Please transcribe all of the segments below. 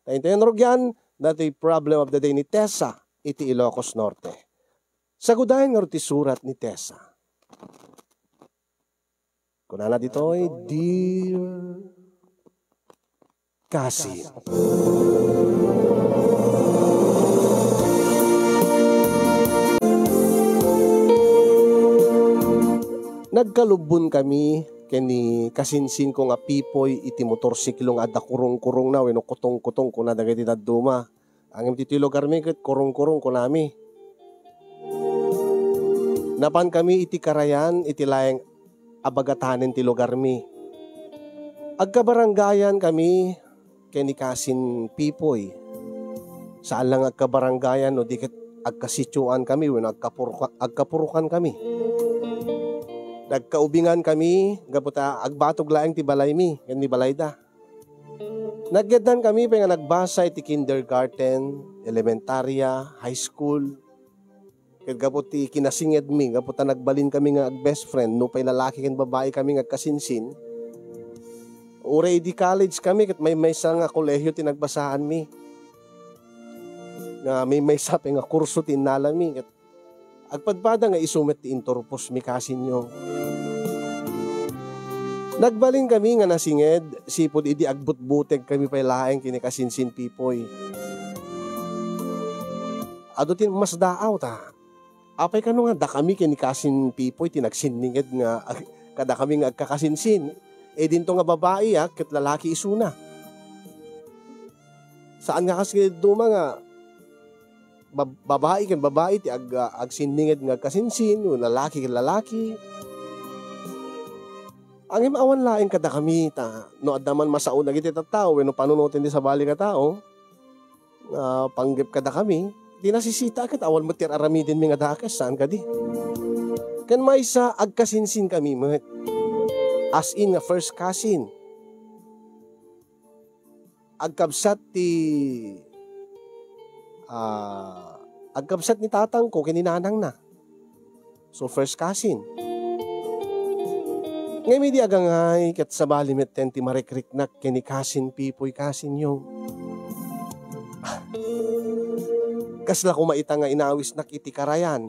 Taintayan rogyan, dati problem of the day ni Tessa, iti Ilocos Norte. Sagudahin nga ti surat ni Tessa. Kunana dito'y, Dear Cassie. Nagkalubon kami kani kasinsin ko nga pipoy iti motorsiklo nga adda kurong-kurong na wenno kutong-kutong kuna dagiti dadduma. Ang iti lugar mi ket kurong-kurong kunami. Napan kami iti karayan iti laeng abagatanen ti lugar mi. Agkabaranggayan kami kani kasin pipoy. Saan lang agkabaranggayan no di ket agkasitsuan kami wenno agkapurukan kami. Nagkaubingan kami, gaputa agbatog laeng ti balay mi, yan ni balayda. Nagyadan kami pa nga nagbasa iti kindergarten, elementarya, high school. Ket gaputi kinasinged mi, gaputa nagbalin kami nga best friend, no pay lalaki ken babae kami nga kasinsin. Uray di college kami, ket may sa nga kolehiyo ti nagbasaan mi. Nga may sa nga kurso tinala mi, ket agpadpada nga isumet ti interpos mi kasinyo. Nagbalin kami nga nasinged, sipod idi agbutbuteg kami pay laeng kini kasinsin pipoy. Adutin mas daaw ta. Apay kano nga da kami kini kasin pipoy tinagsininged nga kada kami nga agkakasinsin. E dinto nga babae ket lalaki isuna. Saan nga kasi duma nga babae ken babae ti agsininged nga kasinsin, lalaki ken lalaki. Ang imawan laing kada kami ta no addaman masaon dagiti tattao wenno panunutin di sa bali ka tao. Panggip kada kami, di nasisita ket awan met aramidin mi nga dakes saan kadi. Ken maysa agkasinsin kami met. As in nga first cousin. Agkabsat ni tatang ko kininanang na. So first cousin. Ngay may di agangay kat sa balimet tenti marikriknak kini kasin pipoy kasin yung. Kasla kumaita nga inawis nak iti karayan.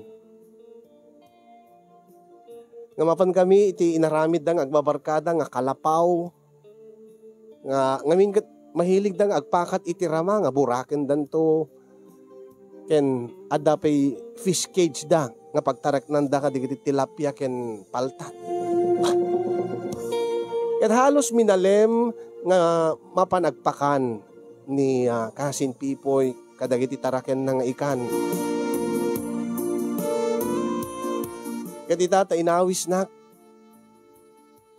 Ngamapan kami iti inaramid dang agbabarkada nga kalapaw. Ngamin kat mahilig dang agpakat iti rama nga buraken danto. Ken adapay fish cage da nga pagtarak nanda ka digiti tilapia ken paltat. Ket halos minalem nga mapanagpakan ni kasin pipoy kadagiti taraken nga ikan. Ket itata inawis nak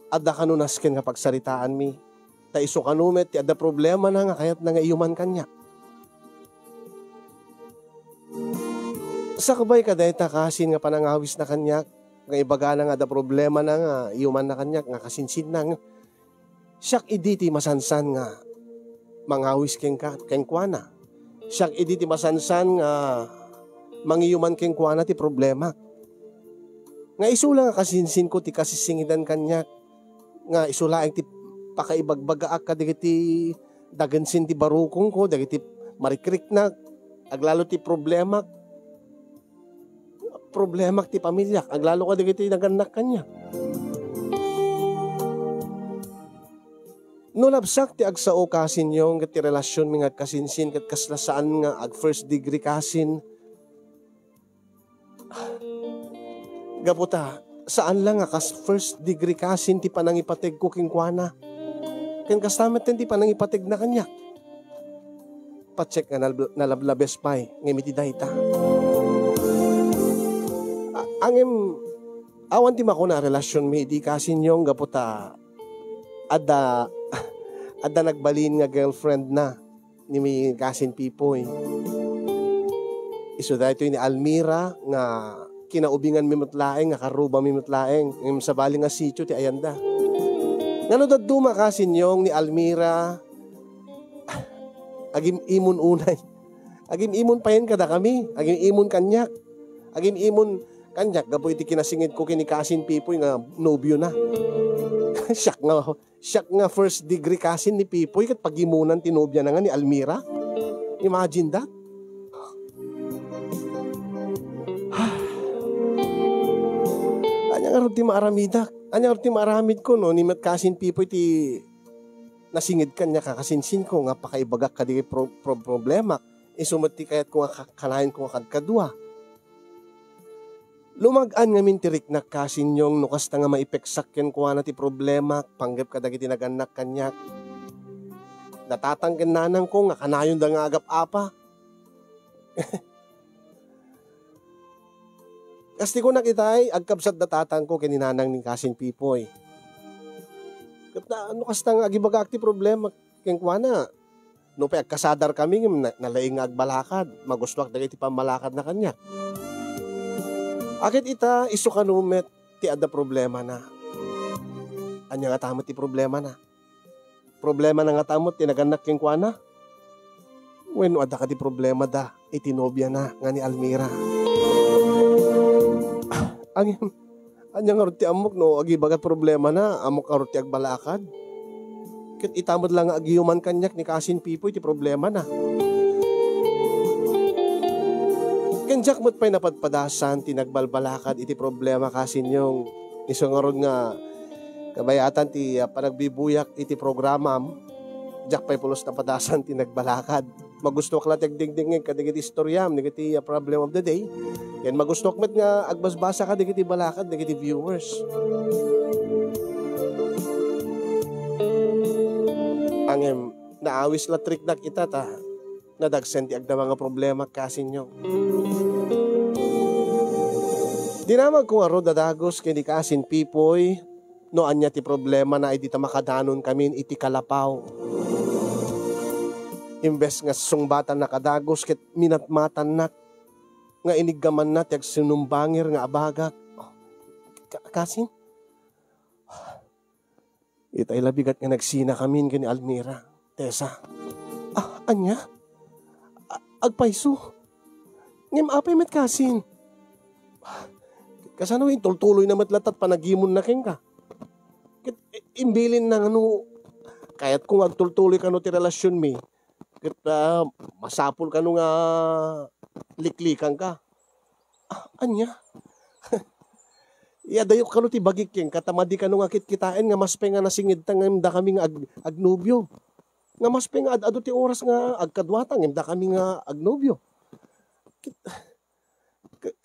adda kanunas ken nga pagsaritaan mi. Ta isu kanumet ti adda problema na nga kayat na nga iyuman kanya. Sakbay kadayta kasin nga panangawis na kanyak, nga ibaga na nga da problema na nga iyuman na kanyak, nga kasinsin na nga. Siyak iditi masansan nga mangawis keng kuana. Siyak iditi masansan nga mangiyuman keng kuana ti problema. Nga isula nga kasinsin ko ti kasisingidan kanyak, nga isula ang ti pakaibagbagaak ka dagiti dagansin ti barukong ko, dagiti marikriknak, aglalo ti problema ti pamilya, aglalo ka dagiti naganak kanya. No labsak ti agsao kasin yung kat ti relasyon mi nga kasinsin kat kaslasaan nga ag first degree kasin. Gaputa, saan lang nga kas first degree kasin ti panangipateg ko kingkwana. Ken kastamet ti panangipateg na kanya. Pacheck nga nalablabes pay ngimiti dayta. Angem awan ti makuna relasyon mi di kasin yung gaputa adda nagbalin nga girlfriend na ni mi kasin pipoy. Isu dayto ni Almira nga kinaubingan mi mutlaeng nga karuba mi mutlaeng ngem sa bali nga sitio ti ayanda. Ngano dadduma kasin yung ni Almira agim imon unay. Agim imon payen kada kami, agim imon kanyak. Agim imon kanyak gapo iti kinasingit ko kini kasin pipoy nga nobyo na. Siyak nga first degree kasin ni Pipoy kat pagimunan tinobya na nga ni Almira. Imagine that. Anyang arot ti maaramid ko no, ni mat kasin Pipoy ti nasingid ka niya kakasinsin ko nga pakaibagak ka di problema. Isumati kayat ko nga kanahin ko nga kadkadwa. Lumagaan nga min tirik na kasin yung nukas na nga maipeksak yan kuha na ti problema, panggap ka dagi tinaganak kanyak. Natatanggan nanang ko nga kanayon da nga agap apa. Kasti ko nakita ay agkabsat datatang ko kininanang ni kasin Pipoy. Ano kasta nga agibaga ti problema ken kuha na. No pa agkasadar kami nalaing nga agbalakad, magustuak dagi ti pamalakad na kanyak. Akit ita iso kanumet ti adda problema na. Anya nga tamot ti problema na. Problema na nga tamot tinaganak king kuana. Wenno adda ka ti problema da itinobya na nga ni Almira. Anya nga ti amok no agibagat problema na amok karot ti agbalakad. Kit itamod lang nga agiyuman kanyak ni kasin Pipoy ti problema na. Kanjak mo't pa'y napadpadasan, tinagbalbalakad, iti problema kasin yung isungarod nga kabayatan ti panagbibuyak iti programam, jak pa'y pulos napadasan, tinagbalakad. Magusto ka lang dingdingin ka digiti istoryam, digiti problem of the day. Yan magusto ka nga agbasbasa ka digiti balakad, digiti viewers. Ang naawis la trick na kita ta, nadagsen ti agda mga problema kasin nyo. Dinamag kong aro dadagos kini kasin Pipoy, no anya ti problema na iti makadanon kami iti kalapaw. Imbes nga sungbatan na kadagos ket minatmatan na nga iniggaman na ti agsinumbangir nga abagak. Kasin? Itay labigat nga nagsina kami kini Almira, Tessa. Anya? Agpaiso. Ngem apay met kasin. Kasano yung tultuloy na matlatat panagimon na king ka. Imbilin na ano, kaya't kung agtultuloy ka no ti relasyon mi, masapol ka no nga liklikan ka. Anya? Iadayok ka no ti bagik king, katamadi ka no nga kitkitain nga mas nga nasingid ta nga imda kami nga agnubyo. Nga mas nga ado ti oras nga agkadwatang imda kami nga agnubyo.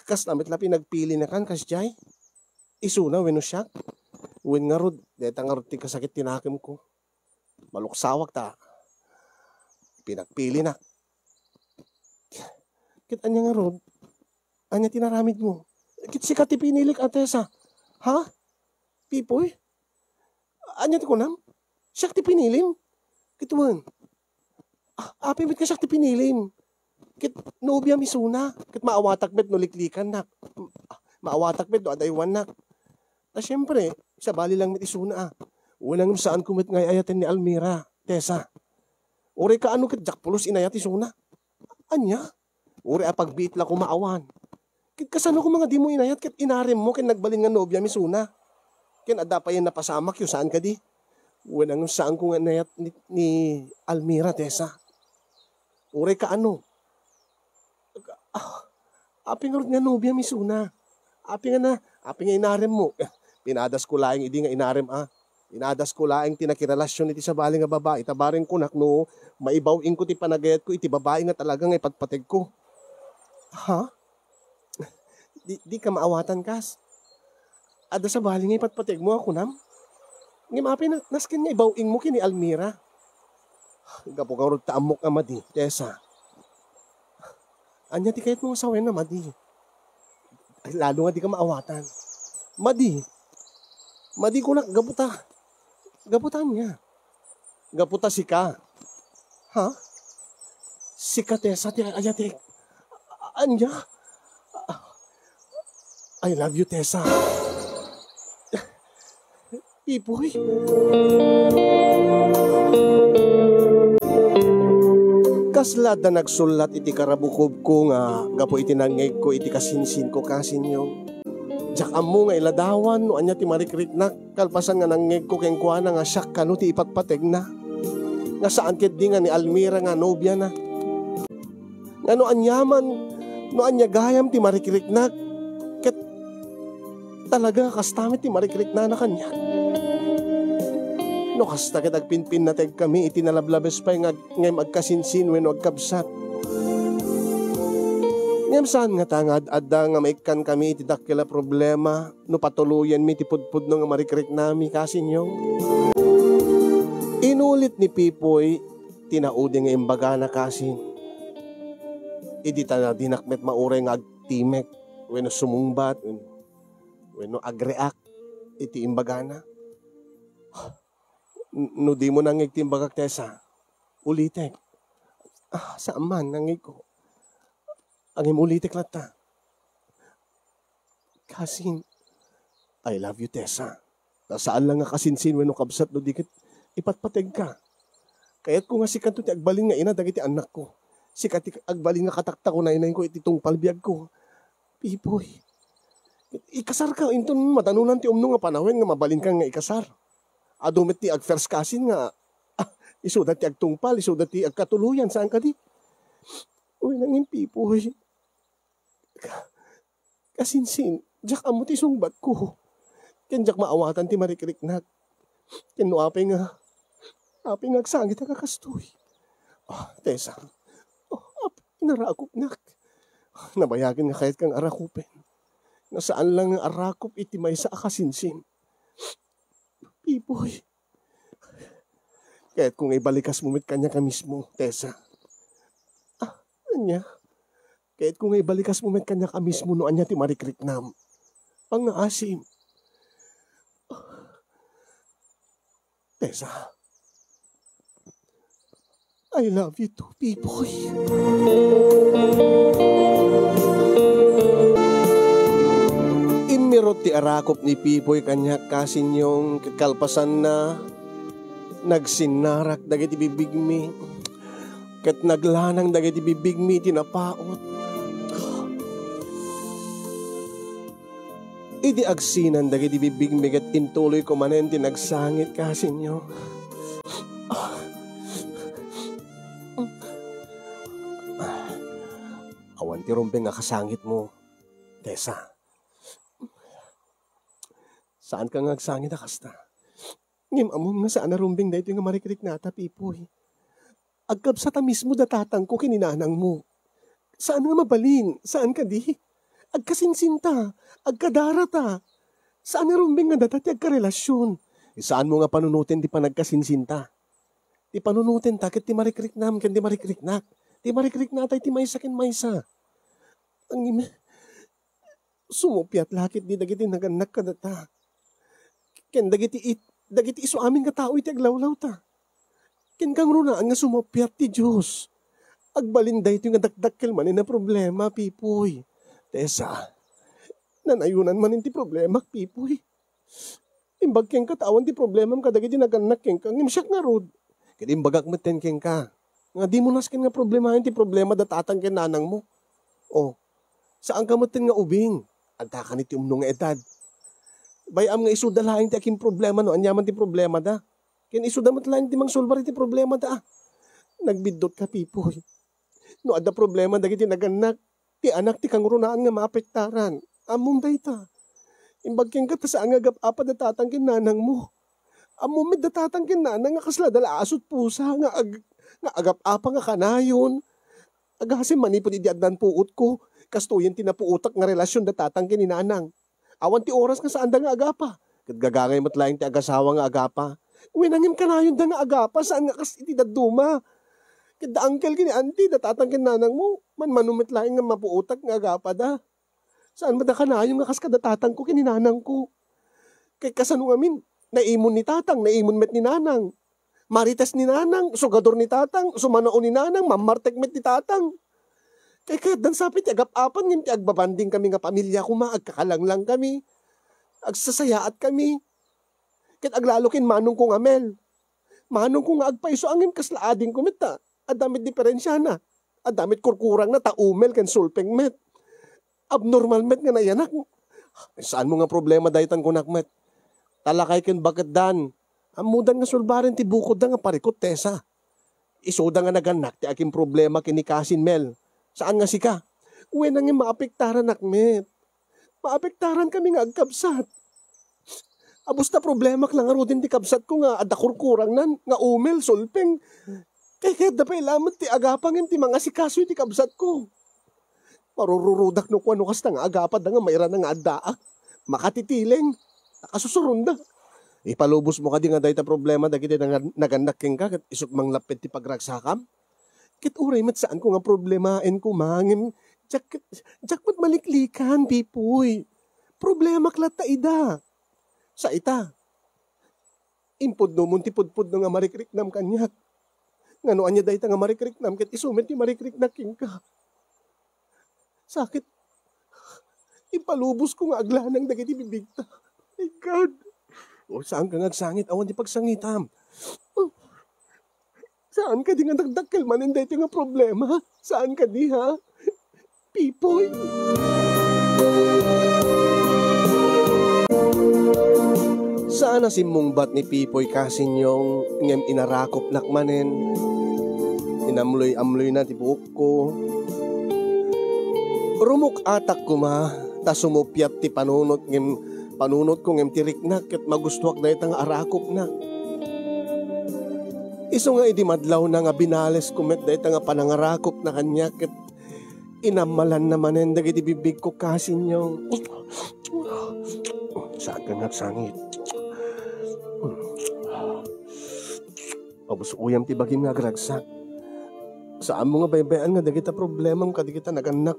Kas namit lapi nagpili na kan kas jay. Isuna weno siya. Wen nga rod, deta nga rod ti kasakit tinakim ko. Maluksawak ta. Pinagpili na. Kit anya nga rod, anya tinaramid mo. Kit sikat ti pinilik Tessa. Ha? Pipoy? Anya ti kunam? Siyak ti pinilim? Kituan. Apimit ka siyak ti pinilim. Kit nobya misuna. Kit maawatak bet no liklikan nak. Maawatak bet no adaywan nak. Na syempre, sa bali lang mit isuna. Walang saan kumit ngay ayatin ni Almira, Tessa. Uri ka ano kit jakpulos inayat isuna. Anya? Uri apagbiit lang kumaawan. Kit kasano ko mga di mo inayat kit inarim mo kit nagbalin nga nobya misuna. Kit adapa yan napasamak yung saan ka di. Walang saan ko nga inayat ni Almira, Tessa. Uri ka ano? Api nga nga nobya misuna. Api nga inarim mo. Pinadas ko laing idi nga inarim Pinadas ko laing tinakiralasyon iti sa bali nga babae. Tabaring ko no, maibawin ko ti panagayat ko iti babae nga talaga nga ipatpateg ko. Ha? Di ka maawatan kas. Ada sa bali nga ipatpateg mo ako nam. Ngayon na naskin nga ibawin mo kini Almira. Gapo ka rod taamok nga madi, Tessa. Anya ti kahit mo asawen na madi. Lalo nga di ka maawatan. Madi ko na gaputa. Gaputan niya. Gaputa sika. Ha? Sika Tessa ti ayatik. Anya? I love you, Tessa. Ipoy. Kaslad na nagsulat iti karabukob ko nga gapo iti nangeg ko iti kasinsin ko kasin yung Jak amo nga iladawan no anya ti marikriknak kalpasan nga nangeg ko keng kuana nga siyak kano ti ipatpateg na. Nga saan ket di nga ni Almira nga nobya na. Nga no anyaman no anya gayam ti marikriknak ket talaga kastamit ti marikrikna na kanya. No kasta ket agpinpin na teg kami iti nalablabes pa nga ngay magkasinsin wenno agkabsat. Ngem saan nga tangad adda nga maikan kami iti dakkel problema no patuluyan mi ti pudpudno nga marikrik nami kasinyo. Inulit ni Pipoy tinaudi nga imbaga na kasin. Idi ta na dinakmet maure nga agtimek wenno sumungbat wenno agreak iti imbaga na. No di mo nangig ti imbagak Tessa. Ulitek. Saan man nangig ko. Ang imulitik lata. Kasin, I love you, Tessa. Nasaan lang nga kasinsin wenno kabsat no dikit ipatpateg ka. Kaya't ko nga si kanto ti agbalin nga ina dagiti anak ko. Si kati agbalin nga katakta ko na inayin ko iti tungpalbiag ko. Pipoy. Ikasar ka inton matanunan ti umno nga panahon nga mabalin ka nga ikasar. Adumit ti agfers kasin nga isudat ti agtungpal, isudat ti agkatuluyan saan ka di. Uy nangin Pipoy. Kasinsin, jak amo ti sungbat ko. Ken jak maawatan ti marikriknak. Ken no apay nga agsangit ang kakastoy. Tessa, inarakop nak. Nabayagin nga kahit kang arakupin. Nasaan lang ang arakop iti may sa akasinsin. Pipoy. Kahit kung ibalikas mo mit kanya ka mismo, Tessa. Anya? Kahit kung ibalikas mo met kanya ka mismo no anya ti marikriknam. Pang-aasim. Tessa. I love you too, Pipoy. Inmirot ti arakop ni Pipoy kanya kasin yung kalpasan na nagsinarak dagiti bibigmi. Ket naglanang dagiti bibigmi tinapaot. Idi agsinan dagiti bibigmi ket intuloy ko manen tinagsangit kasinyo. Awan ti rumbeng nga kasangit mo, Tessa. Saan ka nga agsangit akasta? Ngim amom nga saan na rumbeng dahito nga marikrik nata, Pipoy. Agkabsata mismo datatang ko kininanang mo. Saan nga mabalin? Saan ka di? Agkasinsinta, agkadarata. Saan nga rumbeng nga datati agkarelasyon? Saan mo nga panunutin di pa nagkasinsinta? Di panunutin takit ti marikrik nam, ken di marikrik nak. Di marikrik natay ti maysa ken maysa. Ang sumupyat lakit di dagiti naganak ka data. Ken dagiti isu amin nga tao iti aglawlaw ta. Ken kang runaan nga sumupyat ti Diyos. Agbalinday ito nga dakdakkel man na problema, Pipoy. Tessa, nanayunan man ti problema, Pipoy. Imbag keng katawan ti problema kadagiti naganak keng kang imsyak nga rod. Ket imbagak meten keng ka. Nga di mo nasken nga problemahin ti problema datatang ken nanang mo. O, saan ka meten nga ubing? Agtakan iti umno nga edad. Bayam nga isudalahin ti aking problema no, anyaman ti problema da. Ken isudamat lang ti mangsolbar iti problema da. Nagbidot ka, Pipoy. No adda problema dagiti naganak, ti anak ti kangrunaan nga maapektaran. Amom dayta. Imbag ken ka saan nga gap-apa datatang ken nanang mo. Amom med datatang ken nanang nga kasla dala asot pusa nga agap-apa nga kanayon. Agasim manipod idi addan puot ko. Kastuyen tinapuutak nga relasyon datatang ken ni nanang. Awan ti oras nga saan da nga agapa. Ket gagangay matlaing ti agasawa nga agapa. Winangim kanayon da nga agapa saan nga kas iti daduma. Ket da uncle kini auntie datatang ken nanang mo. Manumit laing nga mapuutak nga agapa da. Saan ba da kanayon nga kas kadatatang ko ken ni nanang ko. Kay kasano amin naimon ni tatang, naimon met ni nanang. Marites ni nanang, sugador ni tatang, sumanoon ni nanang, mamartek met ni tatang. Kay kahit dan sapit, agap-apan ngim ti agbabanding kami nga pamilya kuma, agkakalanglang kami, agsasayaat kami. Kit aglalokin manong kong amel. Manong kong agpaiso angin kaslaading kumit ta. Adamit diferensya na. Adamit kurkurang na taumel ken sulpeng met. Abnormal met nga nayanak. Saan mo nga problema daytan ko nakmet? Talakay ken bakit dan? Amudan nga sulbarin ti bukod da nga parikot tesa. Isoda nga naganak ti aking problema kini Kasin Mel. Saan nga sika? Uwe nang maapektaran nakmet. Maapektaran kami nga agkabsat. Abos na problema lang nga din ti kabsat ko nga adakurkurang nan nga umel sulpeng. Kaya dapay lamang ti agapangin ti mga sikaso ti kabsat ko. Marururudak no kuano kas nga agapad nga mayra na nga addaak. Makatitileng. Nakasusurunda. Ipalubos mo ka di nga dahi ta problema dagiti nagandaking ka kat isok mang lapit ti pagragsakam. Kit uray mat saan ko nga problemaen ko mangim. Jakmat maliklikan, pipoy. Problema klat ta ida. Sa ita. Impod no muntipudpud no nga marikriknam kanyak. Nga noan niya dahi ta nga marikriknam kat isumit ti marikriknaking ka. Sakit. Ipalubos ko nga aglanang dagiti bibigta. My God. O saan ka ngagsangit? Awan di pagsangitam. Oh. Saan ka di nga nagdakkel man hindi nga problema? Saan ka di ha? Pipoy. Saan na si mungbat ni Pipoy Kasin yung ngem inarakop nakmanen? Inamloy-amloy na ti buhok ko. Rumok atak ko ma, ta sumupyat ti panunot ngem panunot ko ngem tirik na ket magustuak na itang arakop na. Iso nga idi madlaw na nga binales kumet da itang panangarakop na kanya ket inamalan naman dagiti bibig ko Kasin yung. Saan ka nagsangit? Abos uyam ti bagim nga gragsak. Saan mo nga baybayan nga dagita problemang kadigita naganak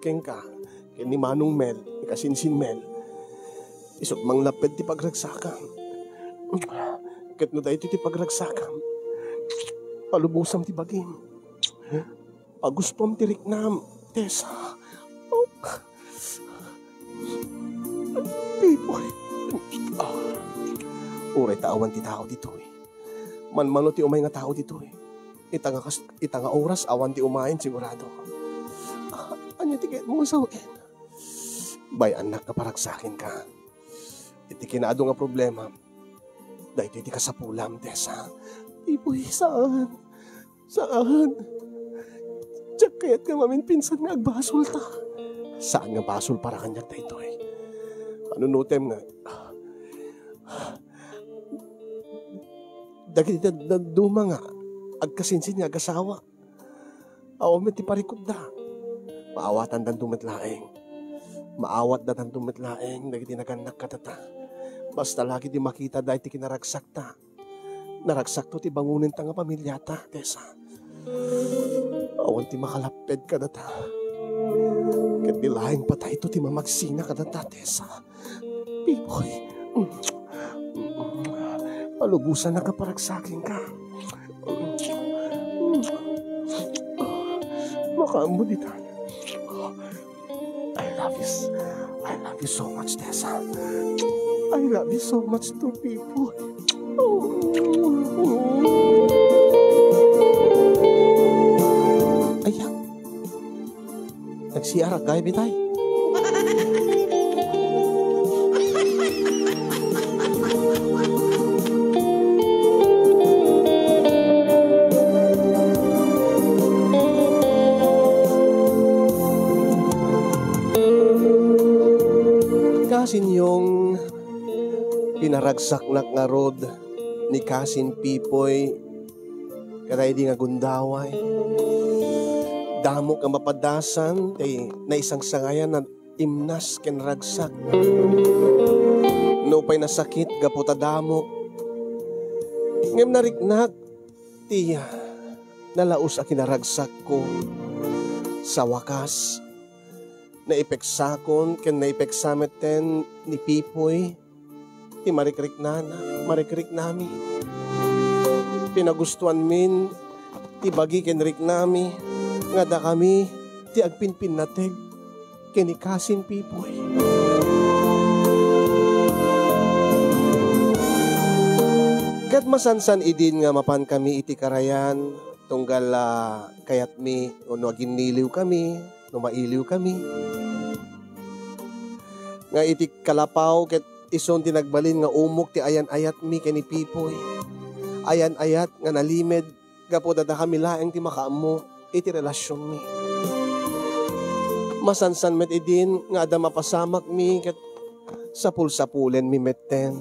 keng ka. Ken ni Manong Mel, ni Kasinsin Mel. Isot mang lapid ti pagragsakam. Ket no dayto ti pagragsakam. Palubusam ti bagim. Paguspom ti riknam, Tessa. Oh. Pipoy. Uray taawan ti tao dito eh. Manmano ti umay nga tao dito eh. Itanga oras awan ti umayin sigurado. Anya ti ket mo sawin. Bay anak ka paragsakin ka. Iti kinaado nga problema. Dahil iti kasapulam, Tessa. Pipoy, saan? Saan? Diyak kaya't nga mamin pinsan nga agbasol ta. Saan nga basol para kanyak dahito eh? Panunutem nga. Dagiti duma nga. Agkasinsin nga agasawa. Awam ti parikod da. Maawatan dan tumitlaeng. Maawat da dan tumitlaeng. Dagiti naganak katata. Basta lagi di makita dahil ti kinaragsak ta. Naragsak to ti bangunin ta nga pamilyata, Tessa. Awan ti makalaped ka data. Ket nilahing patay to ti mamagsina ka data, Tessa. Pipoy. Palubusan na kaparagsakin ka. Makaambo di tayo. I love you so much, Tessa. I love you so much too, Pipoy. Ayan. Nagsiarak gaya bitay. Kasin yung pinaragsak na nga rod ni Kasin Pipoy karay di nga gundaway. Damok ang mapadasan na isang sangayan na imnas ken ragsak. No pa'y nasakit gaputa damok. Ngem nariknak tiya nalaos a kinaragsak ko sa wakas. Naipeksakon ken naipeksameten ni Pipoy ti marikrik nami. Pinagustuhan min ti bagi ken rik nami nga da kami ti agpinpin nateg ken ni Kasin Pipoy. Ket masansan idin nga mapan kami iti karayan tunggal kayat mi no aginiliw kami no mailiw kami. nga iti kalapaw ket ison tinagbalin nga umok ti ayan-ayat mi ken ni Pipoy. Ayan-ayat nga nalimed gapo dada kami laeng ti makaammo iti relasyon mi. Masansan met idin nga ada mapasamak mi ket sapul-sapulen mi metten.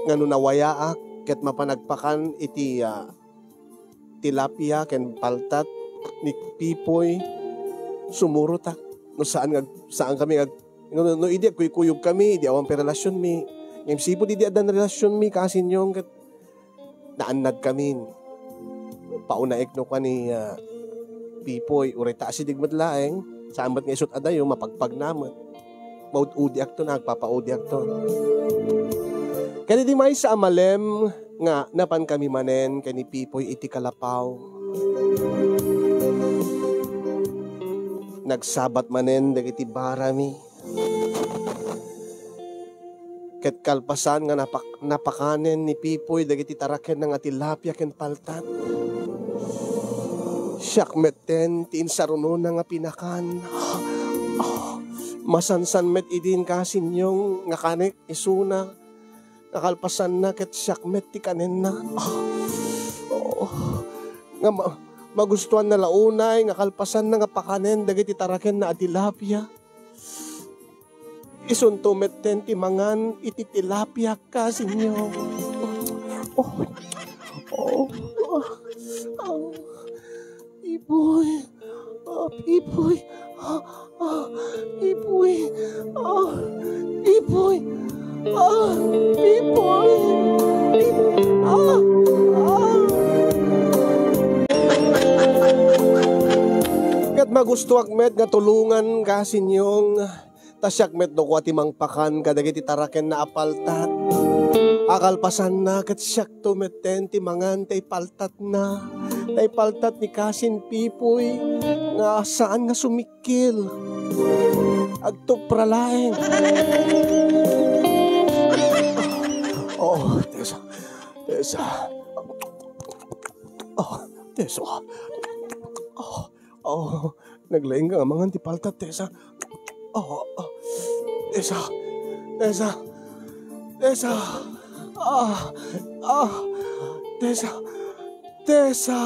Ngano nawayaak ket mapanagpakan iti tilapia ken paltat ni Pipoy sumurutak no saan kami no idi kuyog kami di awan per relasyon mi ngem sipo di adan relasyon mi kasinyong ket naannad kami paunaek no ni Pipoy ureta asidig met laeng saan bat nga isut adayo mapagpag namet maud-udi akto nagpapaudi akto kani di may sa amalem nga napan kami manen kani Pipoy iti kalapaw. Nagsabat manen dagiti barami. Ket kalpasan nga napakanen ni Pipoy dagiti taraken nga tilapia ken paltat. Siak metten ti insaruno nga pinakan. Masansan met idin kasinyong nga kanek isuna. Nakalpasan na ket siak met ti kanen na. Nga magustuhan na launay nga kalpasan na nga pakanen dagiti taraken na tilapia. Isunto metten ti mangan iti tilapia kasinyo. Pipoy. Pipoy. Pipoy. Pipoy. Pipoy. Kat magustuak met nga tulungan kasinyong tasyak met no kwa timang pakan kadagiti taraken na apaltat. Akalpasan na kat siyak tumeten ti mangan tay paltat na. Tay paltat ni kasin Pipoy nga saan nga sumikil. Agtupralaeng. Tessa. Tessa. Naglaing ka nga mga antipaltat, Tessa. Tessa. Tessa.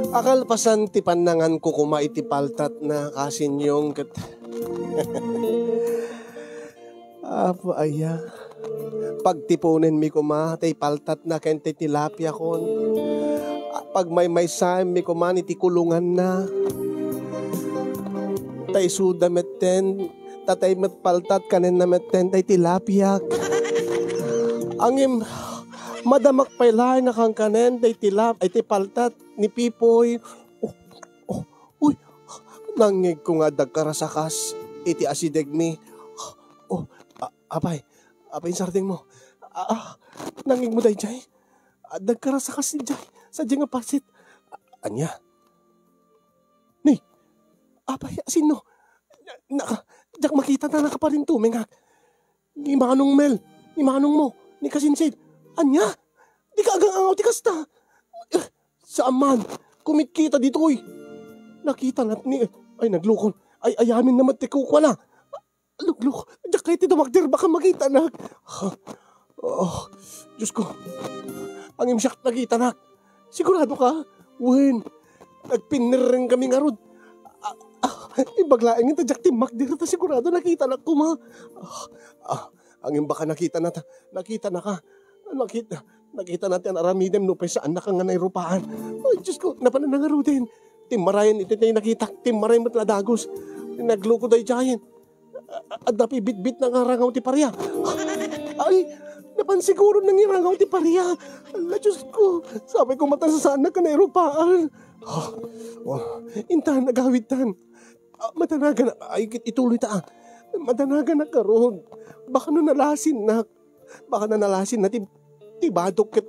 Akalpasan ti panangan ko kuma iti paltat na kasinyong ket. Apo aya. Pagtipunen mi kuma tay paltat na ken tay tilapia kon. Pag may sam mi kuma iti kulungan na. Tay suda metten tatay met paltat kanen na metten tay tilapia. Angim madamak pay lain na kang kanen tay ay tay paltat ni Pipoy. Uy. Nangig ko nga dagkarasakas iti asideg mi. Apay yung sarding mo. Nanging mo day jay. Nagkarasakas ni jay. Sadya nga pasit. Anya? Ni, apay, sino? Diyak makita na nakaparintumeng ha. Ni manong Mel, ni manong mo, ni kasinsid. Anya? Di ka agang angaw ti kasta. Saan man, kumikita dito Nakita nat ni, ay naglukon. Ay ayamin naman ti kukwa na. Luk, diyak kayo ti dumagdir, baka makita na. Diyos ko, ang imsyak nakita na. Sigurado ka? Wen, nagpinireng kami nga rod. Ibaglaing ito, diyak ti magdir, sigurado nakita na kuma. Ang imbaka nakita na ka. Nakita natin ang aramidem no, pay saan na ka nga nairupaan. Ay, Diyos ko, napananangaro din. Timarayan, ito tayo nakita, timarayan mo't ladagos. Nagluko dahi dyayan. At dapi bit-bit ng arangaw ti Paria. Ay, napansiguro nang irangaw ti Paria. Ala, Diyos ko, sabi ko matasasaan na ka na irupaan. Intahan, nagawitan. Matanagan na, ay, ituloy ta. Matanagan na karon. Baka nalasin na. Tibadok kat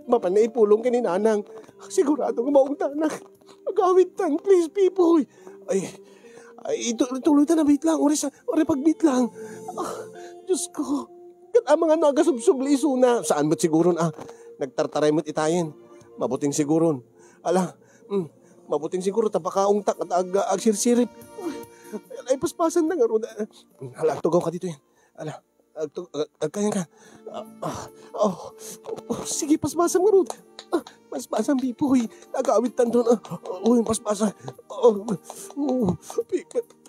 mapanaipulong kaninanang. Sigurado nga maong tanak. Magawitan, please, people. Ay, tuloy ta na, bit lang. Ore pagbit lang. Diyos ko. Kat ang mga nagasubsubli isuna. Saan mo't siguro nagtartaray mo't itayin. Mabuting siguro. Ala, Mabuting siguro tapakaungtak at agsirsirip. Ay, paspasan na nga, Rod. Hala, agtugaw ka dito yan. Hala, agkayan ka. Sige, paspasan nga, Rod. Paspasan, Pipoy. Nag-awit tan doon. Yung paspasan.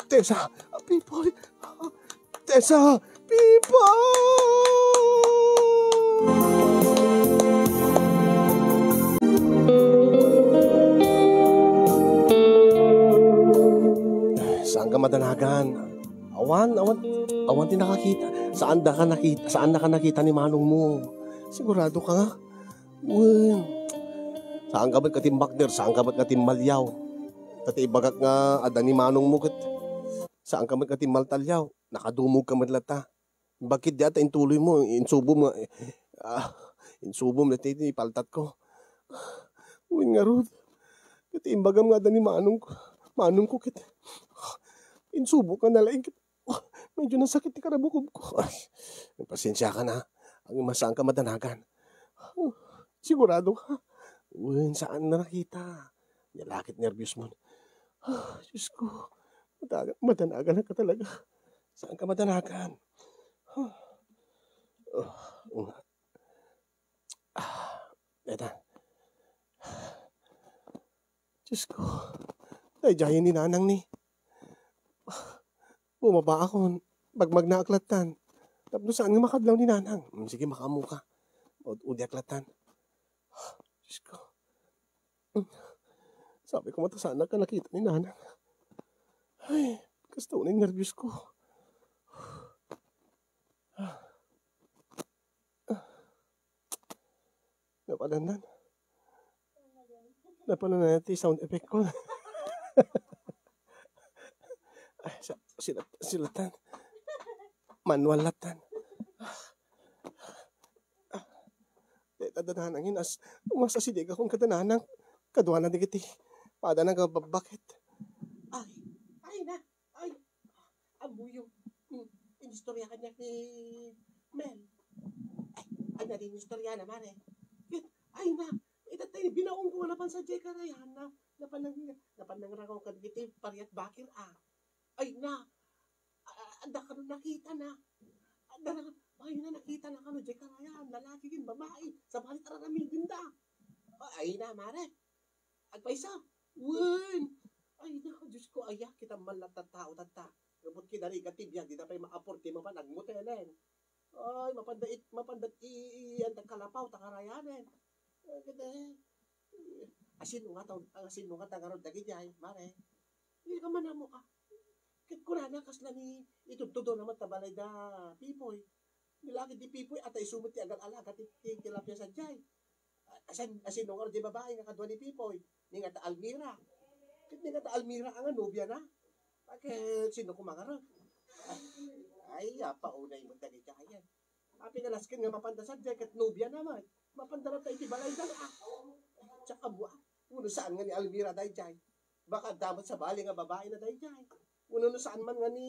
Tessa, Pipoy. Tessa, Pipoy! Saan ka madanagan? Awan din nakakita. Saan na ka nakita ni manong mo? Sigurado ka nga? Saan ka ba't katim Bakner? Saan ka ba't katim Malyaw? Tati ibagak nga ada ni manong mo kat. Saan ka ba't katim Maltalyaw? Nakadumog ka madlata. Bakit di ata intuloy mo? Insubom na ipaltat ko. Uwin nga Rod. Kati imbagam nga ada ni manong ko kit. Insubo ka na lang. Medyo nasakit ni karabukob ko. Pasensya ka na. Ang masaan ka madanagan. Sigurado ka. Saan na nakita? Nalakit nervyos mo. Diyos ko. Madanagan na ka talaga. Saan ka madanagan? Etan. Diyos ko. Dahil ni nanang ni. Bumaba ako. Bagmag na aklatan. Tapos saan nga makadlaw ni nanang? Sige, makamu ka. O di aklatan. Diyos ko. Sabi ko sana ka nakita ni nanang. Ay, gusto ko na yung nervyos ko. Napalanan natin sound effect ko. Ay, silatan. Manual latan. Tadananangin as umasasidig akong kadananang. Kadwa na digiti. Pada na bakit? Ay. Amo yung inistorya kanya kay Mel. Ay na din istorya naman eh. Ay na. Itatay, binaong ko na pan sa Jeka Rayan na napanangrakaw ka digiti pariyat bakir Ay na. Anda ka nakita na. Ay na nakita na ka no Jeka Rayan. Lalaki kin babae. Sa balit araramil din da. Ay na mare. Agpaisa. Wen. Ay na, Diyos ko, ayak kita malatat tao tata. Gabot kinari katibyan, di na pa maaporti mo pa nagmutelen. Ay, mapandat iyan kalapaw, takarayanen. Asin mo nga tangarod dagi jay, mare. Hindi ka man mo ka. Kit ko na kasla ni itutudo naman tabalay da Pipoy. Nilakit di Pipoy at ay sumit ti agal-alaga ti tilapia sa jay. Asin mo nga di babae nga kadwa ni Pipoy. Ni nga ta Almira. Kit ni nga ta Almira ang nobya na. Bakit sino kumangarap? Ay, paunay mo dagi jayan. Pinalaskin nga mapandasan jay kat nobya naman. Mapandara tayo ti balay da Tsaka buwa. Uno saan nga ni Almira day jay. Baka dapat sa bali nga babae na day jay. Uno saan man nga ni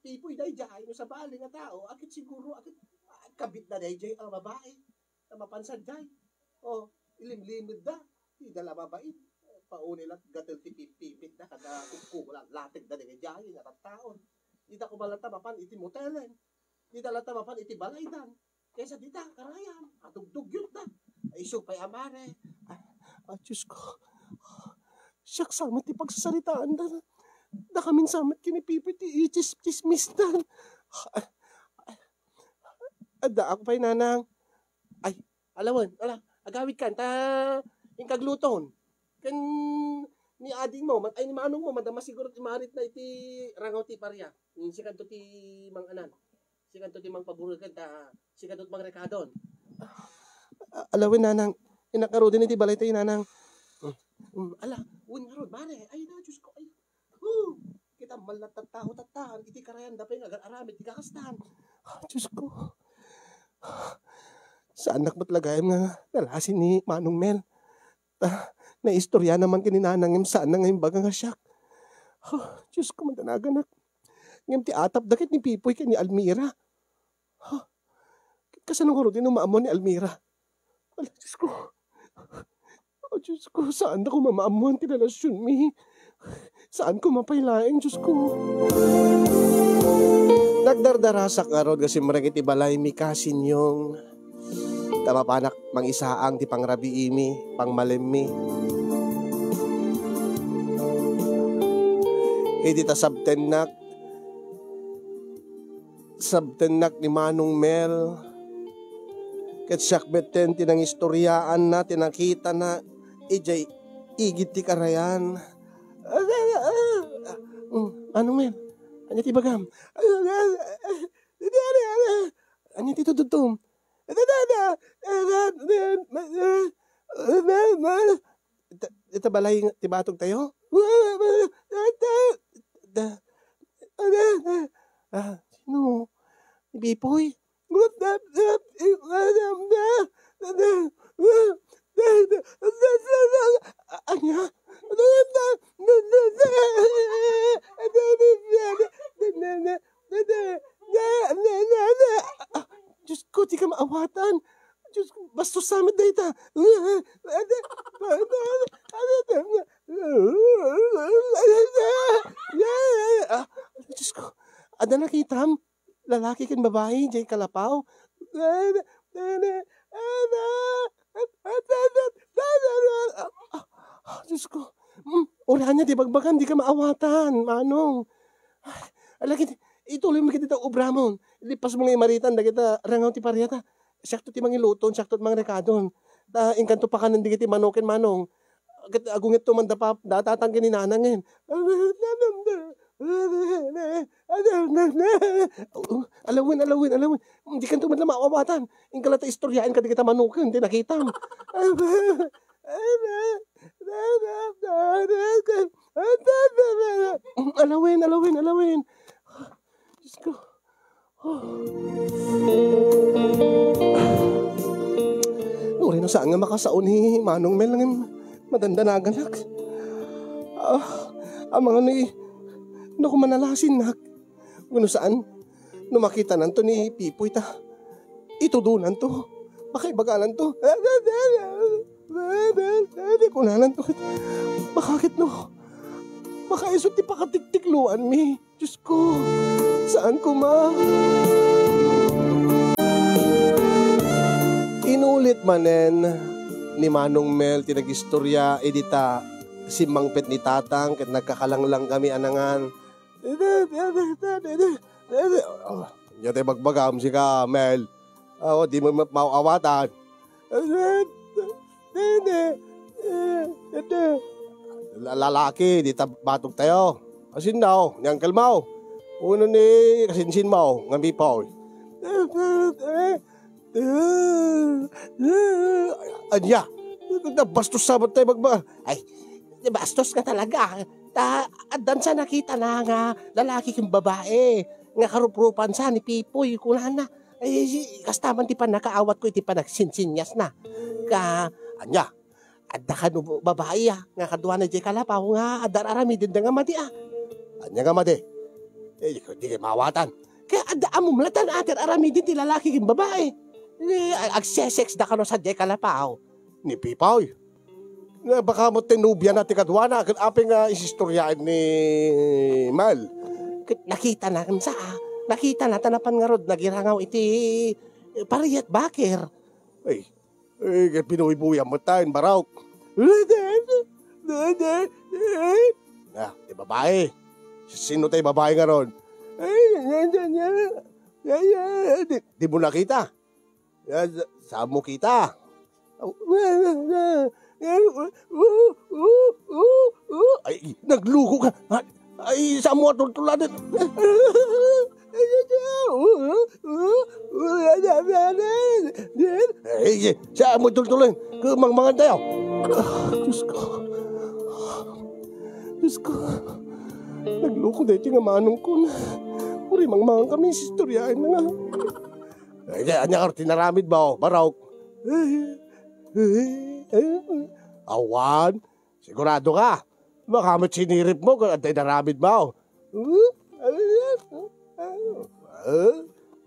Pipoy day jay. No sa bali nga tao. Akit siguro kabit na day jay ang babae. Na mapansan jay. O, ilimlimid da. Di dala babae. Paunay lang gatil ti pipipit na. Kada kukulang latig da day jay. Nga taon. Di da kumalata mapan iti motelen. Di da lata mapan iti balaydan. Kaysa di da karayan. Adugdug yun da. Ay supay amare. Diyos ko. Siyak samat ti pagsasalitaan da. Da kaming samat kinipipit ti itis-tismis da. Ada ako pa'y nanang. Ay, alawan. Agawid kan. Yung kagluton. Kan ni ading mo, ay ni manong mo, madama siguro ti marit na iti rangaw ti parya. Si kanto ti mang anan. Si kanto ti mang paburugan si kanto ti mang rekadon. Alawin nanang, inakaro din iti balay tayo nanang. Uwin nga rod, mare, ay na, Diyos ko, ay. Kita malatat tao-tatahan, iti karayan, dapay nga aramid, iti kakastahan. Diyos ko. Saan nakmatlagayam nga nalasin ni Manong Mel. Na istorya naman kininanangim saan na ngayon baga nga siyak. Diyos ko, mandanagan na. Ngayon ti atap dakit ni Pipoy kay ni Almira. Kasanong haro din umaamon ni Almira. Wala, Diyos ko. Diyos ko, saan ako mamaamuhan ti relasyon mi? Saan ko mapailaing, Diyos ko? Nagdardarasak nga rod kasi maragit ibalay mi kasin yung tamapanak mang isaang ti pangrabi imi, pangmalem mi. Di ta sabtenak ni Manong Mel. Ket siyak beten tinang istoryaan na, tinakita na, ijay igit ti karayan. Manong Mel, anya ti bagam? Anya ti tututum? Ita balay ti batog tayo? Sino? Bipoy? Anya? Diyos ko, di ka maawatan. Diyos ko, bastos sa amin dahil ta. Diyos ko, ada nakita mo? Lalaki kan babae, dyan kalapaw. Diyos ko, ura niya, di bagbagan, di ka maawatan, Manong. Alagin, ituloy mo kita ubramon. Lipas mo nga imaritan, da kita rangaw ti pariyata. Sakto ti mangiluton, sakto ti mangrekadon. Inkanto pa ka nang di kiti manokin, Manong. Agungit to man datatangkin ni nanangin. Alawin. Hindi ka tumad na maawatan. Yung kalata istoryain ka di kita manukin, di nakita mo. Alawin. Diyos ko. Uri na saan nga makasaon ni Manong Mel ng madandanagan. Ang mga ni naku manalasin nak. Kung saan, numakita nanto ni Pipoy ta. Itudunan to. Bakaibagalan to. Hindi ko nanan to. Bakit no? Baka isot ti pakatiktikluan mi. Diyos ko, saan ko ma? Inulit manen ni Manong Mel tinagistorya edita si Mangpet ni Tatang ket nagkakalanglang kami anangan. Yate bagbagam si ka, Mel. Di mo mauawatan. Lalaki, di batog tayo. Asin daw, ni Uncle Mau. Uno ni kasinsin mo, ngambi po. Anya, bastos sabat tayo magba. Ay, bastos ka talaga. Adan sa nakita na nga lalaki kong babae. Nga karuprupan sa ni Pipoy. Kunan na. Ay, kastaman ti pa nakaawat ko, iti pa nagsinsinyas na. Anya, Adda ka no babae nga kadwa na jay kalapaw nga adar arami din nga madi anya nga madi. Di kayo mawatan. Kaya adda amumlatan adar arami din ti lalaki kong babae. Agsesex da ka no sa jay kalapaw. Ni Pipoy. Baka mo tinubya na ti kadwa na. Aping isistoryain ni Mal. Nakita na kansa. Nakita na tanapan nga rod. Nagirangaw iti pariyat bakir. Ay, pinuwi-buya mo tayo, Baraw. Di babae. Sino tayo babae nga ron? Di mo nakita. Saan mo kita? Ay, nagluko ka. Ay, saan mo atultuladan? Ay, saan mo tultulan? Kumangmangan tayo. Diyos ko. Nagloko dahil nga manong ko na. Uri mangmangan kami sa istoryain na nga. Ay, anya ka tinaramid ba, Baraw? Awan, sigurado ka. Baka mo sinirip mo kung antay naramid ba?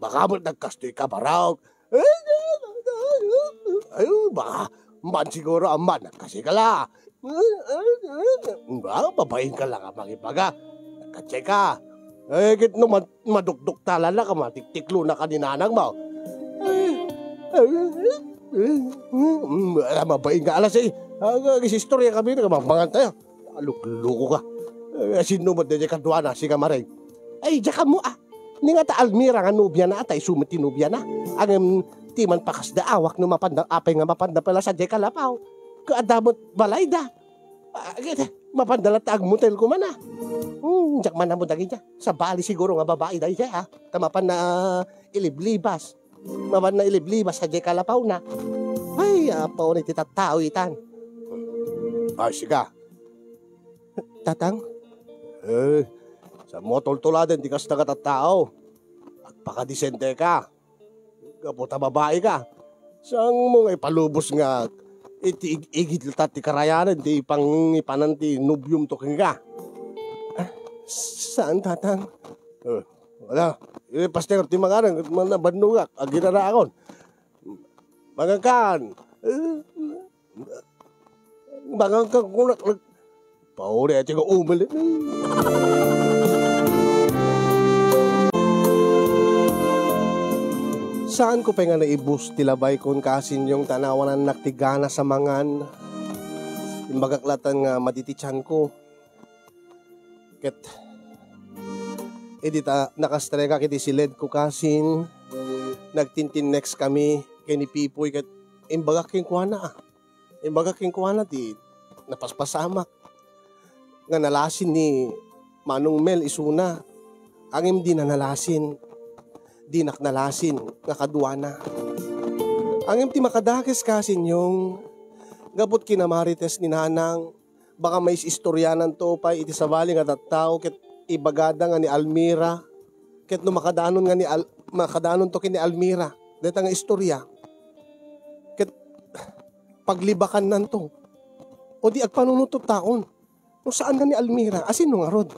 Baka mo nagkastoy ka, Baraw. Ay, Man siguro ang man, kasi kala. Babayin ka lang ang magibaga. Nakacheck ka. Kit no madukduk talala ka, matiktiklo na ka ni nanang mo. Mabayin ka alas eh. Isistorya kami na kamampangan tayo. Luko ka. Sino mo din ka duwana, si Kamareng. Ay, dyan mo ah. Ni nga ta Almira nga nubya na atay sumiti nubya na. Ang timan pakas da awak no mapanda apay nga mapanda pala sa deka lapaw. Kaadamot balay da. Mapandala ta ag motel ko man ah. Jak man na mo dagi dya. Sa bali siguro nga babae da dya ah. Tamapan na iliblibas. Mapan na iliblibas sa deka lapaw na. Ay, apaw ni titatao itan. Ay, siga. Tatang? Sa motol-tuladan, di ka sa taga-tao. At pakadisente ka. Kaputa babae ka. Saan mo nga ipalubos nga iti igit ti karayanan, di ipanan ti nubyum to ka. Saan, tatang? Wala. Pastor, ti magaran, manabadno nga, aginara akon. Magangkan. Magangkan kunak. Pauli at yung umalit. Saan ko pa nga naibus tilabay kung kasin yung tanawanan naktigana sa mangan. Yung magaklatan nga matitichan ko. Ket edita nakastreka kiti silid ko kasin. Nagtintin next kami kay ni Pipoy ket imbagak king kuana ah. Imbagak king kuana ti napaspasamak. Nga nalasin ni Manong Mel isuna. Angim di na nalasin. Di naknalasin nga kaduana. Angim ti makadakes kasin yung gabot kinamarites ni nanang. Baka may istoryanan to pa iti sabali nga tattao ket ibagada nga ni Almira. Ket no makadanon nga ni makadanon to kini Almira. Deta nga istorya. Ket paglibakan nanto. O di agpanunutot taon. No saan nga ni Almira? Asin no nga rod?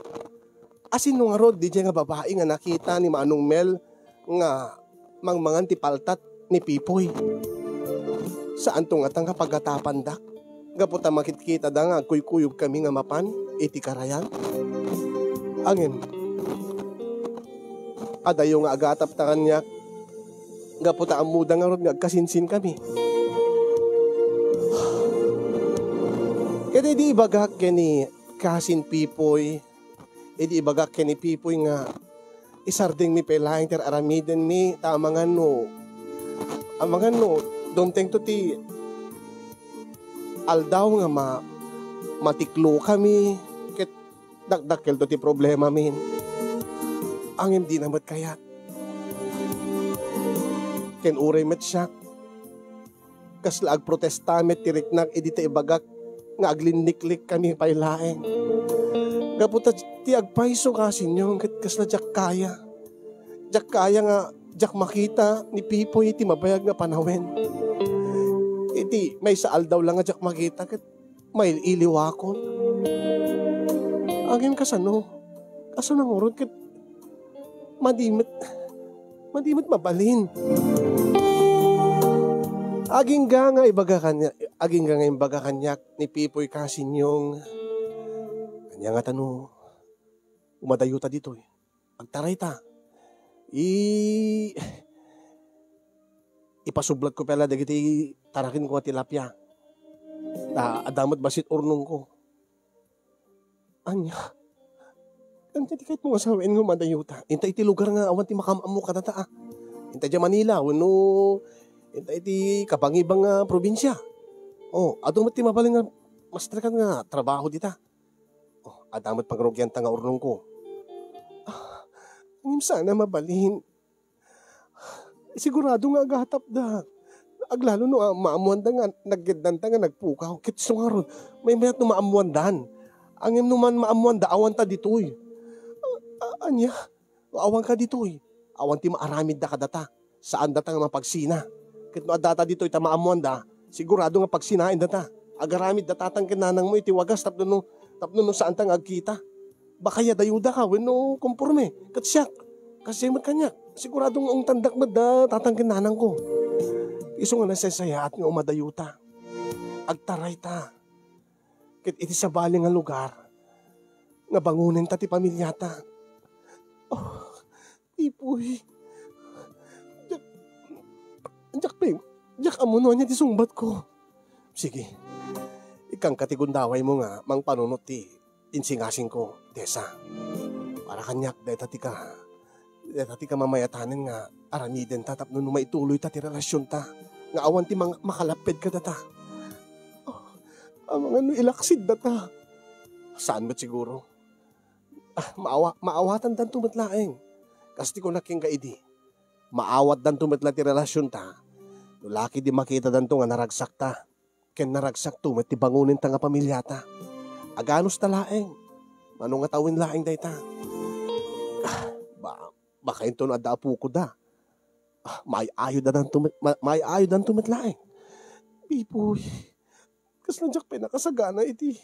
Asin no nga rod? Di dyan nga babae nga nakita ni Manong Mel nga mangmangan ti paltat ni Pipoy. Saan to nga tang kapagatapan dak? Gaputa makitkita da nga kuykuyog kami nga mapan iti karayan. Angin. Adayo nga agatap ta kanyak. Gaputa amuda nga rod nga kasinsin kami. Kaya di ibagak kani kasin Pipoy. Di ibagak kani Pipoy nga isarding mi pelaing ter aramiden mi tamangan no. Amangan no domteng to ti aldaw nga matiklo kami ket dakdakel to ti problema min. Angim di namat kaya. Ken uray met siya. Kasla ag protestamet tiriknak edita ibagak nga aglinliklik kami pailaeng. Gaputa ti agpaiso kasin yung kasla jak kaya. Jak kaya nga jak makita ni Pipoy iti mabayag nga panawen. Iti may saal daw lang nga jak makita ket may iliwakon. Agin kasano? Kaso nang urod ket madimit mabalin. Aging nga ibaga kanyak ni Pipoy kasin yung kanya nga tano umadayo ta dito eh. Agtaray ta. Ipasublat ko pala dagiti tarakin ko nga tilapia. Adamot basit urnong ko. Anya di kahit mga sawain nga umadayo ta. Inta iti lugar nga awan ti makamamu katata ah. Inta dya Manila wano inta iti kapangibang probinsya. Adamot ti mabaling nga mastrakan nga trabaho dita. Adamot pangrugyan ta nga urnong ko. Ngim sana mabalin. Sigurado nga agatap da. Aglalo no maamuan da nga naggedan ta nga nagpukaw. Kitso nga ron may mayat no maamuan dan. Angim no man maamuan da awan ta ditoy. Anya? Awan ka ditoy. Awan ti maaramid da kadata. Saan data nga mapagsina. Kit no adata ditoy ta maamuan da. Sigurado nga pagsinain data. Agaramid datatang kinanang mo iti wagas tapno no saan tang agkita. Baka ya dayuda ka wenno komporme. Kat siyak. Kasi mat kanya. Sigurado nga ang tandak mo da tatang kinanang ko. Iso nga nasasaya at nga umadayuta. agtaray ta. Ket iti sa bali nga lugar, nga bangunin ta ti pamilyata. Oh, Pipoy. Jak amuno niya ti sungbat ko. Sige, ikang katigundaway mo nga, mang panunot ti insingasing ko, Tessa. Para kanyak, dahil tati ka mamayatanin nga, aramiden ta, tapno no maituloy ta ti relasyon ta. Nga awan ti makalapid ka data. Oh, ang mga no ilaksid data. Saan ba't siguro? Maawatan dan tumatlaeng. Kasi ko naking kaidi. Maawat dan tumatla ti relasyon ta. Laki di makita dan to nga naragsak ta. Ken naragsak to, ti bangunin ta nga pamilyata. Aganos ta laeng. Manong nga tawin laeng day ta. Baka ito na adaapu ko da. May ayo dan tumatlaeng. Pipoy, kas nandiyak pinakasagana iti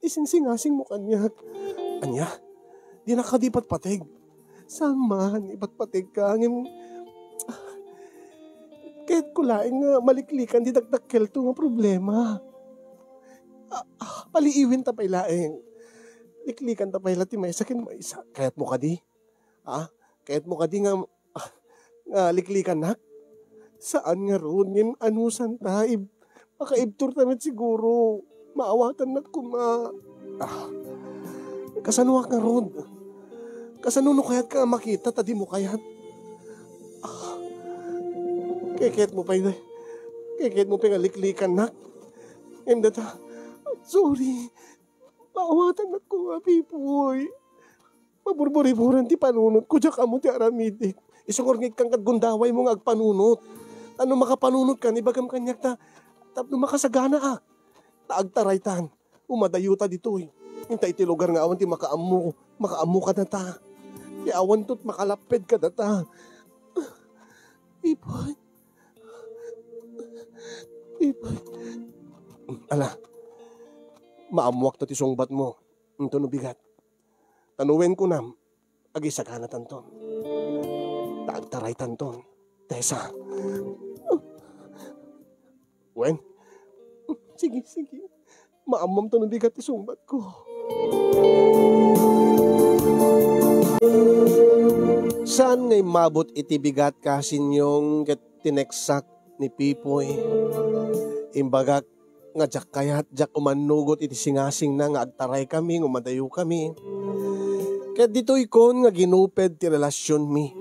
isinsingasing mo kanyak. Anya, di nakadipat patig. Saman, ipatpatig ka. Kahit kulaing nga maliklikan di dagdakkel to nga problema. Paliiwin ta pay laeng. Liklikan ta pay lati may sakin may isa. Kahit mo ka di. Kahit mo ka di nga liklikan nak. Saan nga ron ngin anusan ta. Makaibtur tamit siguro. Maawatan na kuma. Kasanuwa nga ron. Kasanuno kayat ka makita tadi mo kayat. Keket mo pa yun. Keket mo pa yung liklikan nak. Hindi ta. Sorry. Maawatan na ko nga, Pipoy. Maburburiburan ti panunot ko. Diyak amo ti aramidik. Isungorngit kang kadgundaway mo nga agpanunot. Ano makapanunot ka, ibagam kanyak ta. Tapno makasagana taagtaray tan. Umadayo ta dito eh. Hintay ti lugar nga awan ti makaamu. Makaamu ka na ta. Ti awan to't makalapid ka na ta. Pipoy. Ala, maamuak to ti sungbat mo. Ito no bigat. Tanuwen ko nam, agisagana tanton. Taagtaray tanton. Tessa. Wen? Sige. Maamam to no bigat ti sungbat ko. Saan ngay mabot iti bigat kasinyong ket tineksak ni Pipoy? Imbagak nga jak kayat jak umanugot iti singasing na nga agtaray kami, umadayo kami. Ket dito'y kon nga ginuped ti relasyon mi.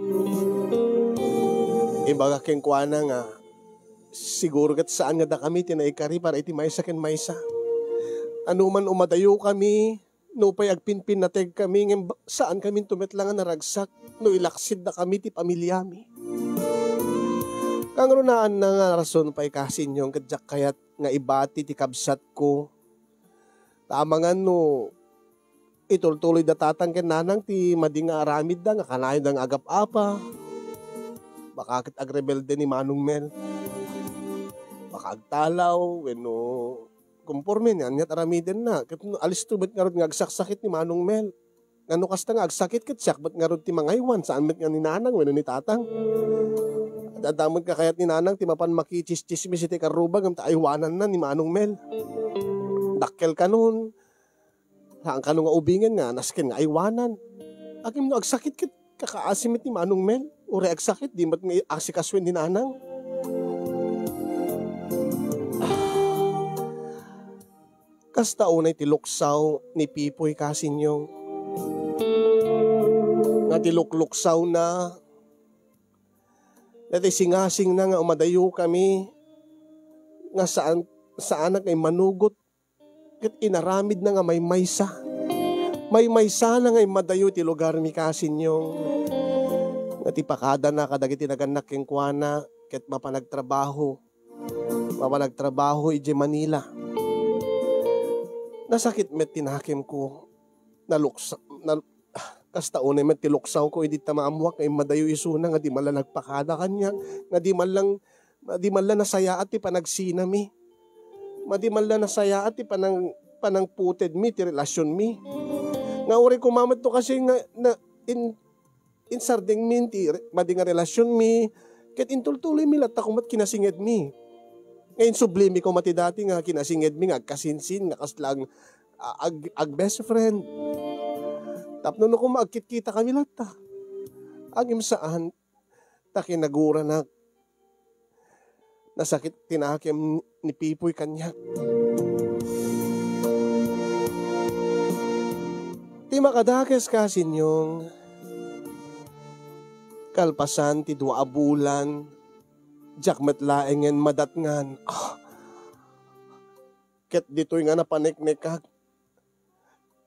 Imbagak keng kuana nga siguro ket saan nga da kami tinaikari para iti maysa ken maysa. Ano man umadayo kami, no pay agpinpin nateg kami, saan kami tumetlangan naragsak, no ilaksid na kami ti pamilyami. Kang runaan na nga rason pa'y kasin yung kadyak kayat nga ibati ti kabsat ko. Tama nga no, itultuloy da tatang nanang ti mading nga aramid da nga kanayon da nga agap-apa. Baka kit agrebelde ni Manong Mel. Baka agtalaw, weno, kumporme niyan, nyat aramiden na. Kat alis to ba't nga ron nga agsaksakit ni Manong Mel. Ngano kasta nga agsakit kat siyak ba't nga ron ti mangaywan, saan ba't nga ni nanang, weno ni tatang. Dadamod ka kayat ni nanang, ti mapan makichismismis iti karubag, ang taaywanan na ni Manong Mel. Dakkel ka nun. Saan ka nung nga ubingen nga, naskin nga aywanan. Akim no, agsakit kit kakaasimit ni Manong Mel. Uri agsakit, di ba't nga asikaswin ni nanang. Kasta unay tiluksaw ni Pipoy kasinyong. Nga tilukluksaw na. Dati singasing na nga umadayo kami. Nga saan ay manugot. Kat inaramid na nga may maysa. May maysa na nga madayo ti lugar mi kasinyong. Nga tipakada na kadagiti naganak yung kuana. Kat mapanagtrabaho. Mapanagtrabaho ije Manila. Nasakit met tinakim ko. Kasta unay met tiluksaw ko, hindi tamaamuak, ay madayo isuna, nga di man lang nagpakada kanya, nga di man lang nasaya at ti panagsinami. Madi man lang nasaya at ti panang puted mi, ti relasyon mi. Nga uri kumamat to kasi nga, in sarding mi, ti madi nga relasyon mi, ket intultuloy mi lata kumat kinasinged mi. Ngayon sublimi ko mati dati nga kinasinged mi nga kasinsin nga kaslang ag best friend. Tapno no kung maagkit-kita kami lahat ta. Agim saan ta kinagura na nasakit tinahakim ni Pipoy kanya. Ti makadakes kasin yung kalpasan ti dua bulan jak metlaengen madatngan. Ket ditoy nga napaniknikag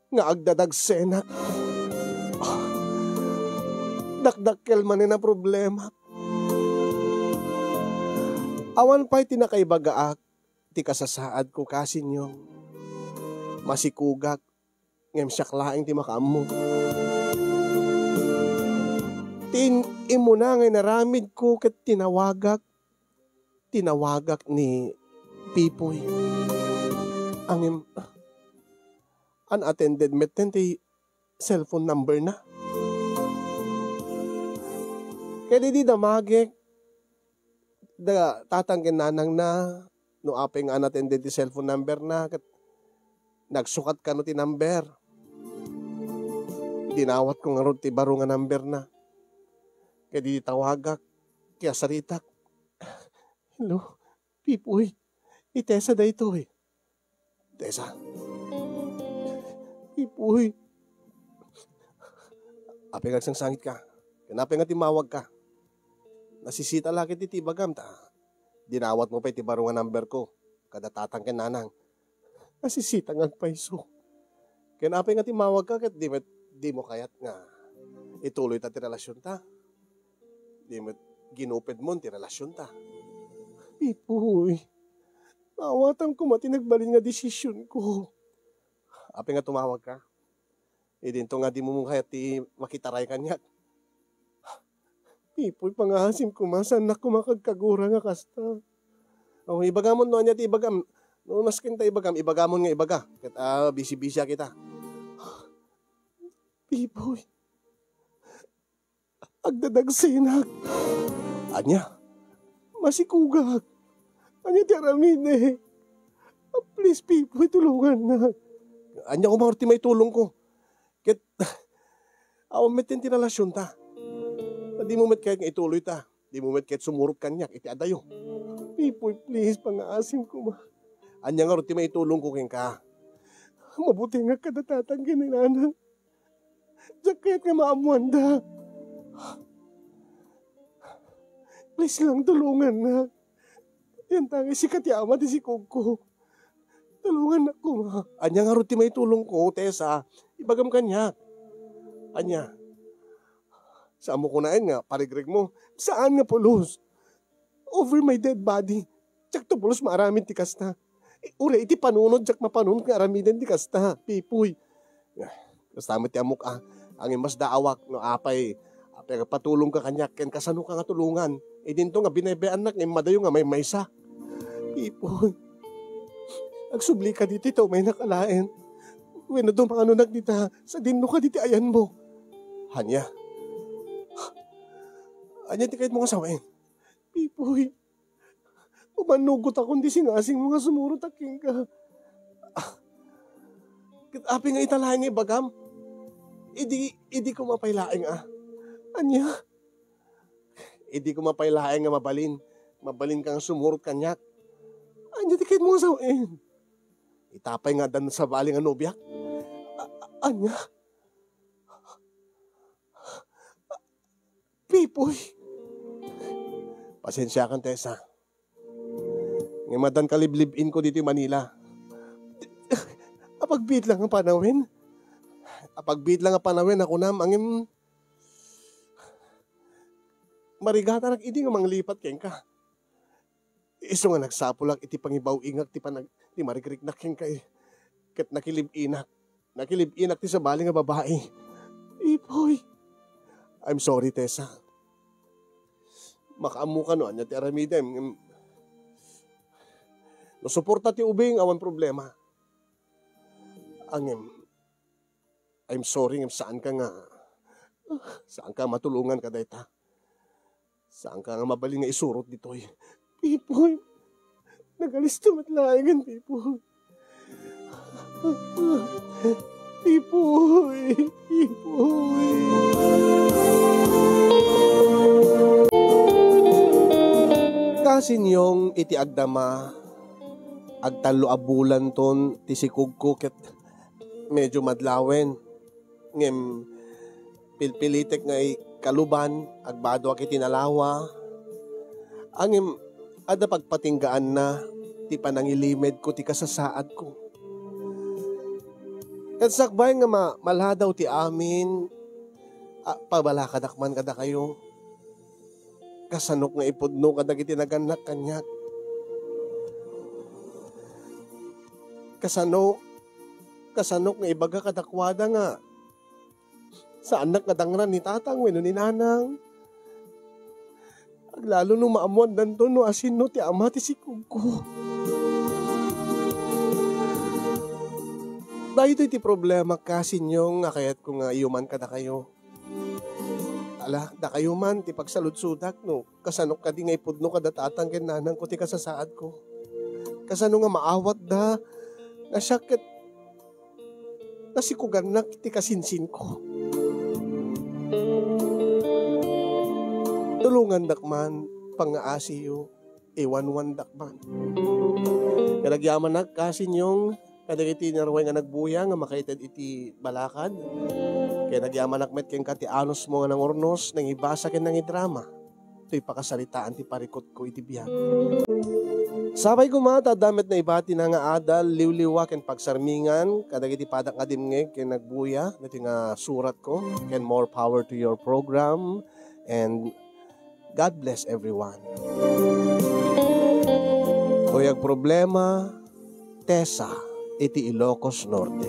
nga agdadag senak. Dakdakkel man na problema. Awan pa'y tinakaibagaak ti kasasaad ko kasin yung masikugak ngem siyaklaing ti makaammo. Tin imo na ngay naramid ko ket tinawagak ni Pipoy. Angem unattended meten ti cellphone number na. Kaya di damagek da tatanggen nanang na no apeng unattended ti cellphone number na ket nagsukat ka no ti number. Dinawat ko nga ron ti baro nga number na. Kaya di tawagak, kaya saritak. Hello, Pipoy, itesa da ito eh. Tesa. Pipoy. Apeng agsang sangit ka. Kanapeng nga timawag ka. Nasisita laki ti tibagam ta. Dinawat mo pa iti baro nga number ko. Kada tatang nanang. Nasisita nga paiso. Kanapeng nga timawag ka kat di mo kayat nga ituloy ta ti relasyon ta. Di mo ginupid mo ti relasyon ta. Pipoy, mawatang ko mati nagbalin nga desisyon ko. Ape nga tumawag ka. Idinto nga di mo mong kayat ti makitaray kanya. Pipoy, pangahasim ko masan na kumakagkagura nga kasta. O ibagamon no niya ti ibagam. No naskin ta ibagamon nga ibaga. Ket busy-busy kita. Pipoy, agdadagsinak. Anya, masikugak. Anya ti aramide. Please, Pipoy, tulungan na. Anya ko maurti may tulong ko. Ket, awamet ti relasyon ta. Di mo met kahit nga ituloy ta. Di mo met kahit sumurot kanyak, iti adayo. Pipoy, please, pangaasim ko ma. Anya nga urti may tulong ko king ka. Mabuti nga kadatatang gininanang. Diyak kahit nga maamuan da. Please lang, tulungan na. Yan tangi si Katyama di si Kugko. Tulungan na ko, ma. Anya nga ruti may tulong ko, Tessa. Ibagam kanya. Anya. Saan mo kunain nga, parigreg mo. Saan nga pulos? Over my dead body. Tsak to pulos maaramid ti kasta. Ure, iti panunod, tsak mapanunod nga aramiden ti kasta. Pipoy. Kastamit ti amok ang mas daawak no apay patulong ka kanya ken kasano ka nga tulungan dinto nga binebean nak ng madayo nga may maysa. Pipoy, agsubli ka diti to may nakalain wenno do mga anunak dita sa dinno ka diti ayan mo. Hanya ti kahit mga sawain. Pipoy, umanugot ako di singasing mga sumurot aking ka. Api nga italahin nga ibagam. Idi ko mapailaing Anya? Idi ko mapailaing nga mabalin. Mabalin kang sumurot kanyak. Anya di kahit mo sawin. Itapay nga dan sa bali nga nobyak. Anya? Pipoy. Pasensya kan, Tessa. Nga madan kaliblibin ko dito yung Manila. Apagbid lang ang panawin. Ako angin marigata idi nga manglipat ken ka. Iso nga nagsapulak iti pangibaw ingak ti marigrik-nak ken kay ket nakilib-inak ti sa bali nga babae. Ipoy, I'm sorry, Tessa. Makaamu ka no anya ti aramidem. No suporta ti ubing awan problema. I'm sorry saan ka matulungan ka dayta. Saan ka nga mabaling nga isurot ditoy. Pipoy, Nagalisto matlaingan, Pipoy. Pipoy. Pipoy. Kasin yung iti agdama, agtalo abulan ton, tisikugko ket medyo madlawen. Ngem, pilpilitek nga kaluban, agbado ak itinalawa. Angem, ada pagpatinggaan na, ti panangilimid ko, ti kasasaad ko. Kat sakbay nga maladaw ti amin, pabalakadakman kada kayo. Kasanok nga ipudno kadag iti naganak kanyak. Kasanok nga ibaga kadakwada nga. Sa anak nga dangran ni tatang, weno ni nanang. Lalo nung maamuan danto no asin no ti ama ti sikog ko. Dahil iti problema kasi nyo nga kayat ko nga iuman ka da kayo. Ala, da kayo man, ti pagsaludsudak no. Kasanok ka di nga ipudno ka da tatang ken nanang ko ti kasasaad ko. Kasano nga maawat da, nasyakit, nasikugan na ti kasinsin ko. Tulungan dakman, pangaasiyo, iwanwan dakman. Kalagyaman na kasi nyong, kadag iti naraway nga nagbuya nga makaited iti balakad. Kaya nagyaman nakmet ken kati anos mo nga nang ornos, nang ibasa ken nang idrama. Ito'y pakasalitaan ti parikot ko iti biyag. Sabay kumata, damit na ibati na nga adal, liwliwa ken pagsarmingan, kadag iti padak nga dimngeg ken nagbuya, iti nga surat ko, ken more power to your program, and God bless everyone. Kuyag problema, Tessa, iti Ilocos Norte.